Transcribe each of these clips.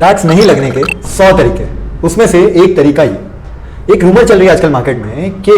Tax नहीं लगने के 100 तरीके, उसमें से एक तरीका ये, एक रूमर चल रही है आजकल मार्केट में कि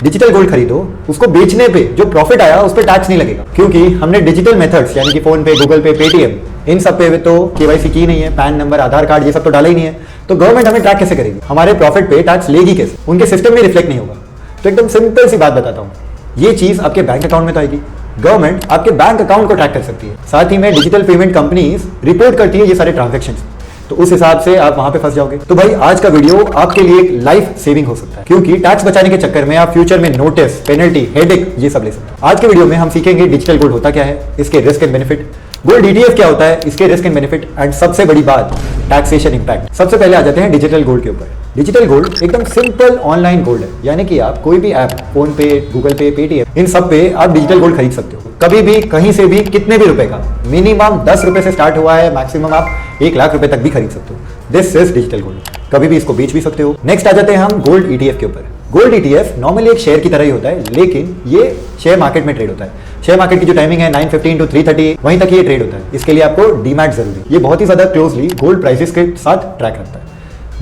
डिजिटल गोल्ड खरीदो, उसको बेचने पे जो प्रॉफिट आया उस पर टैक्स नहीं लगेगा, क्योंकि हमने डिजिटल मेथड्स यानी कि फोन पे, गूगल पे, पेटीएम, इन सब पे तो केवाईसी की नहीं है, पैन नंबर, आधार कार्ड ये सब तो डाला ही नहीं है, तो गवर्नमेंट हमें ट्रैक कैसे करेगी, हमारे प्रॉफिट पे टैक्स लेगी कैसे, उनके सिस्टम में रिफ्लेक्ट नहीं होगा। तो एकदम सिंपल सी बात बताता हूँ, ये चीज आपके बैंक अकाउंट में तो आएगी, गवर्नमेंट आपके बैंक अकाउंट को ट्रैक कर सकती है, साथ ही में डिजिटल पेमेंट कंपनीज रिपोर्ट करती है ये सारे ट्रांजैक्शंस, तो उस हिसाब से आप वहां पे फंस जाओगे। तो भाई आज का वीडियो आपके लिए एक लाइफ सेविंग हो सकता है, क्योंकि टैक्स बचाने के चक्कर में आप फ्यूचर में नोटिस, पेनल्टी, हेडेक ये सब ले सकते हैं। आज के वीडियो में हम सीखेंगे डिजिटल गोल्ड होता क्या है, इसके risk and benefit, gold ETF क्या होता है, इसके रिस्क एंड बेनिफिट, एंड सबसे बड़ी बात टैक्सेशन इंपैक्ट। सबसे पहले आ जाते हैं डिजिटल गोल्ड के ऊपर। डिजिटल गोल्ड एकदम सिंपल ऑनलाइन गोल्ड है, यानी कि आप कोई भी ऐप, फोन पे, गूगल पे, पेटीएम, इन सब पे आप डिजिटल गोल्ड खरीद सकते हो, कभी भी, कहीं से भी, कितने भी रुपए का। मिनिमम 10 रुपए से स्टार्ट हुआ है, मैक्सिमम आप 1 लाख रुपए तक भी खरीद सकते हो। दिस इज डिजिटल गोल्ड, कभी भी इसको बेच भी सकते हो। नेक्स्ट आ जाते हैं हम गोल्ड ETF के ऊपर। गोल्ड ETF नॉर्मली एक शेयर की तरह ही होता है, लेकिन ये शेयर मार्केट में ट्रेड होता है। शेयर मार्केट की जो टाइमिंग है 9:15 to 3:30 वहीं तक ये ट्रेड होता है। इसके लिए आपको डीमैट जरूरी है, ये बहुत ही ज्यादा क्लोजली गोल्ड प्राइसेस के साथ ट्रैक रखता है।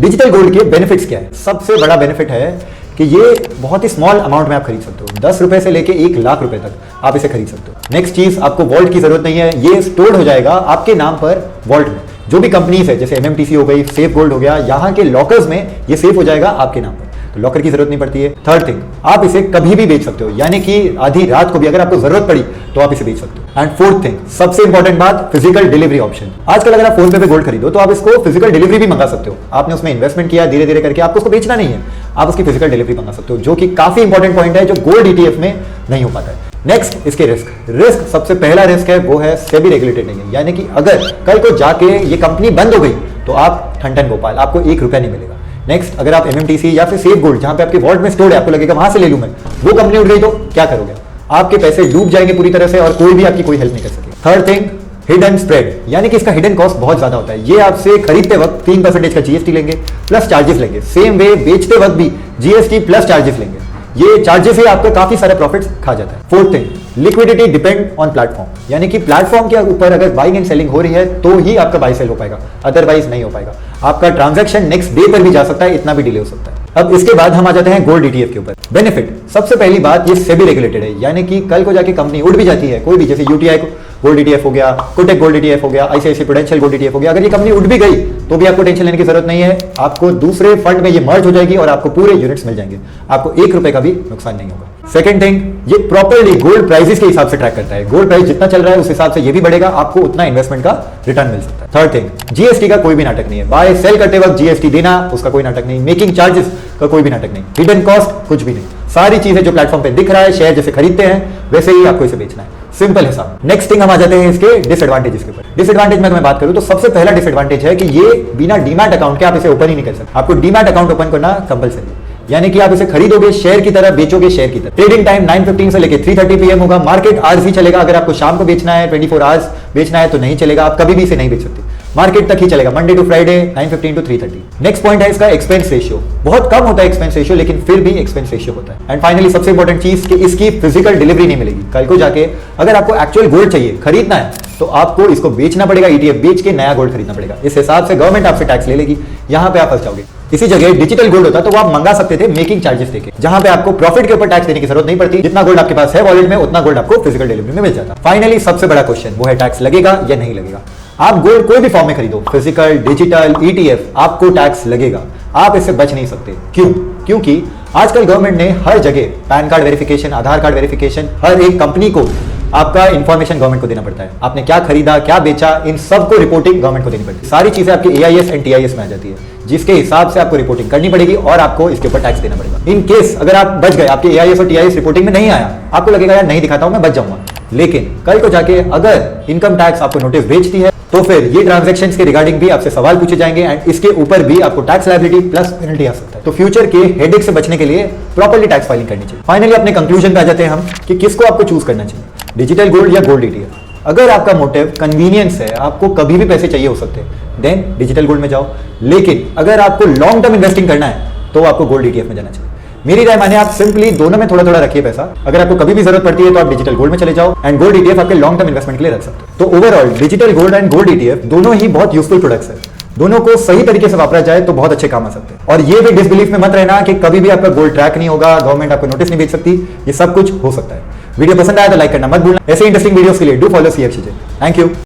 डिजिटल गोल्ड के बेनिफिट्स क्या है? सबसे बड़ा बेनिफिट है कि ये बहुत ही स्मॉल अमाउंट में आप खरीद सकते हो, 10 रुपए से लेके 1 लाख रुपए तक आप इसे खरीद सकते हो। नेक्स्ट चीज, आपको वॉल्ट की जरूरत नहीं है, ये स्टोर्ड हो जाएगा आपके नाम पर वॉल्ट में। जो भी कंपनीज है जैसे MMTC हो गई, सेफ गोल्ड हो गया, यहाँ के लॉकर्स में ये सेफ हो जाएगा आपके नाम पर, तो लॉकर की जरूरत नहीं पड़ती है। थर्ड थिंग, आप इसे कभी भी बेच सकते हो, यानी कि आधी रात को भी अगर आपको जरूरत पड़ी तो आप इसे बेच सकते हो। एंड फोर्थ थिंग, सबसे इंपॉर्टेंट बात, फिजिकल डिलीवरी ऑप्शन। आजकल अगर आप फोन पे गोल्ड खरीदो तो आप इसको फिजिकल डिलीवरी भी मंगा सकते हो। आपने उसमें इन्वेस्टमेंट किया, धीरे धीरे करके आपको उसको बेचना नहीं है, आप उसकी फिजिकल डिलीवरी मंगा सकते हो, जो कि काफी इंपॉर्टेंट पॉइंट है, जो गोल्ड ETF में नहीं हो पाता है। नेक्स्ट, इसके रिस्क सबसे पहला रिस्क है वो है सेबी रेगुलेटेड नहीं है, यानी कि अगर कल को जाके ये कंपनी बंद हो गई तो आप ठन गोपाल, आपको 1 रुपया नहीं मिलेगा। नेक्स्ट, अगर आप MMTC या फिर सेफ गोल्ड जहां पे आपके वॉल्ट में स्टोर है, आपको लगेगा वहां से ले लूं मैं, वो कंपनी उठ गई तो क्या करोगे? आपके पैसे डूब जाएंगे पूरी तरह से और कोई भी आपकी कोई हेल्प नहीं कर सके। थर्ड थिंग, हिडन स्प्रेड, यानी कि इसका हिडन कॉस्ट बहुत ज्यादा होता है। ये आपसे खरीदते वक्त 3% का GST लेंगे प्लस चार्जेस लेंगे, सेम वे बेचते वक्त भी GST प्लस चार्जेस लेंगे, ये चार्जेस ही आपको काफी सारे प्रॉफिट्स खा जाता है। Fourth thing, liquidity depend on platform, यानी कि प्लेटफॉर्म के ऊपर अगर बाइंग एंड सेलिंग हो रही है तो ही आपका बाई सेल हो पाएगा, अदरवाइज नहीं हो पाएगा। आपका ट्रांजैक्शन नेक्स्ट डे पर भी जा सकता है, इतना भी डिले हो सकता है। अब इसके बाद हम आ जाते हैं गोल्ड ETF के ऊपर। बेनिफिट, सबसे पहली बात, ये सेबी रेगुलेटेड है, यानी कि कल को जाके कंपनी उठ भी जाती है, कोई भी, जैसे UTI गोल्ड ETF हो गया, कोटक गोल्ड ETF हो गया, ICICI प्रूडेंशियल गोल्ड ETF हो गया, अगर ये कंपनी उठ भी गई तो भी आपको टेंशन लेने की जरूरत नहीं है, आपको दूसरे फंड में ये मर्ज हो जाएगी और आपको पूरे यूनिट्स मिल जाएंगे, आपको 1 रुपए का भी नुकसान नहीं होगा। सेकंड थिंग, ये प्रॉपर्ली गोल्ड प्राइसेस के हिसाब से ट्रैक करता है, गोल्ड प्राइस जितना चल रहा है उस हिसाब से ये भी बढ़ेगा, आपको उतना इन्वेस्टमेंट का रिटर्न मिल सकता है। थर्ड थिंग, GST का कोई भी नाटक नहीं है, बाय सेल करते वक्त GST देना, उसका कोई नाटक नहीं, मेकिंग चार्जेस का कोई भी नाटक नहीं, हिडन कॉस्ट कुछ भी नहीं, सारी चीजें जो प्लेटफॉर्म पे दिख रहा है, शेयर जैसे खरीदते हैं वैसे ही आपको इसे बेचना है, सिंपल हिसाब। नेक्स्ट थिंग, हम आ जाते हैं इसके डिसएडवांटेजेस के ऊपर। डिसएडवांटेज में मैं बात करूं तो सबसे पहला डिसएडवांटेज है कि ये बिना डीमैट अकाउंट के आप इसे ओपन ही नहीं कर सकते, आपको डीमैट अकाउंट ओपन करना कंपलसरी है, यानी कि आप इसे खरीदोगे शेयर की तरह, बेचोगे शेयर की तरह। ट्रेडिंग टाइम 9:15 से लेकर 3:30 PM होगा, मार्केट आवर्स ही चलेगा, अगर आपको शाम को बेचना है 24 आवर्स बेचना है तो नहीं चलेगा, आप कभी भी इसे नहीं बेच सकते, मार्केट तक ही चलेगा, Monday to Friday 9:15 to 3:30। Next point है इसका एक्सपेंस रेशियो, बहुत कम होता है एक्सपेंस रेशियो, लेकिन फिर भी एक्सपेंस रेशियो होता है। एंड फाइनली सबसे इंपॉर्टेंट चीज कि इसकी फिजिकल डिलीवरी नहीं मिलेगी, कल को जाके अगर आपको एक्चुअल गोल्ड चाहिए, खरीदना है, तो आपको इसको बेचना पड़ेगा, ETF बेच के नया गोल्ड खरीदना पड़ेगा, इस हिसाब से गवर्नमेंट आपसे टैक्स ले लेगी, यहां पे आप फंस जाओगे। इसी जगह डिजिटल गोल्ड होता तो आप मंगा सकते थे मेकिंग चार्जेस देके, जहां पे आपको प्रॉफिट के ऊपर टैक्स देने की जरूरत नहीं पड़ती, जितना गोल्ड आपके पास है वॉलेट में उतना गोल्ड आपको फिजिकल डिलीवरी में मिल जाता। फाइनली सबसे बड़ा क्वेश्चन वो है टैक्स लगेगा या नहीं लगेगा। आप गोल्ड कोई भी फॉर्म में खरीदो, फिजिकल, डिजिटल, ETF, आपको टैक्स लगेगा, आप इससे बच नहीं सकते। क्यों? क्योंकि आजकल गवर्नमेंट ने हर जगह पैन कार्ड वेरिफिकेशन, आधार कार्ड वेरिफिकेशन, हर एक कंपनी को आपका इंफॉर्मेशन गवर्नमेंट को देना पड़ता है, आपने क्या खरीदा, क्या बेचा, इन सबको रिपोर्टिंग गवर्नमेंट को देनी पड़ती है, सारी चीजें आपकी AIS एंड TIS में आ जाती है, जिसके हिसाब से आपको रिपोर्टिंग करनी पड़ेगी और आपको इसके ऊपर टैक्स देना पड़ेगा। इन केस अगर आप बच गए, आपके AIS और TIS रिपोर्टिंग में नहीं आया, आपको लगेगा यार नहीं दिखाता हूं मैं बच जाऊंगा, लेकिन कल को जाके अगर इनकम टैक्स आपको नोटिस भेजती है तो फिर ये ट्रांजैक्शंस के रिगार्डिंग भी आपसे सवाल पूछे जाएंगे एंड इसके ऊपर भी आपको टैक्स लायबिलिटी प्लस पेनल्टी आ सकता है। तो फ्यूचर के हेडेक से बचने के लिए प्रॉपर्ली टैक्स फाइलिंग करनी चाहिए। फाइनली अपने कंक्लूजन पे आ जाते हैं हम कि किसको आपको चूज करना चाहिए, डिजिटल गोल्ड या गोल्ड ETF। अगर आपका मोटिव कन्वीनियंस है, आपको कभी भी पैसे चाहिए हो सकते हैं, देन डिजिटल गोल्ड में जाओ, लेकिन अगर आपको लॉन्ग टर्म इन्वेस्टिंग करना है तो आपको गोल्ड ETF में जाना चाहिए। मेरी राय माने आप सिंपली दोनों में थोड़ा थोड़ा रखिए पैसा, अगर आपको कभी भी जरूरत पड़ती है तो आप डिजिटल गोल्ड में चले जाओ एंड गोल्ड ETF आपके लॉन्ग टर्म इन्वेस्टमेंट के लिए रख सकते हो। तो overall digital gold and gold ETF दोनों ही बहुत यूजफुल प्रोडक्ट्स है, दोनों को सही तरीके से वापरा जाए तो बहुत अच्छे काम आ सकते हैं। और ये भी डिसबिलीफ में मत रहना कि कभी भी आपका गोल्ड ट्रैक नहीं होगा, गवर्नमेंट आपको नोटिस नहीं भेज सकती, ये सब कुछ हो सकता है। वीडियो पसंद आया तो लाइक करना मत भूलना। ऐसे इंटरेस्टिंग वीडियोस के लिए do follow CFCJ। Thank you.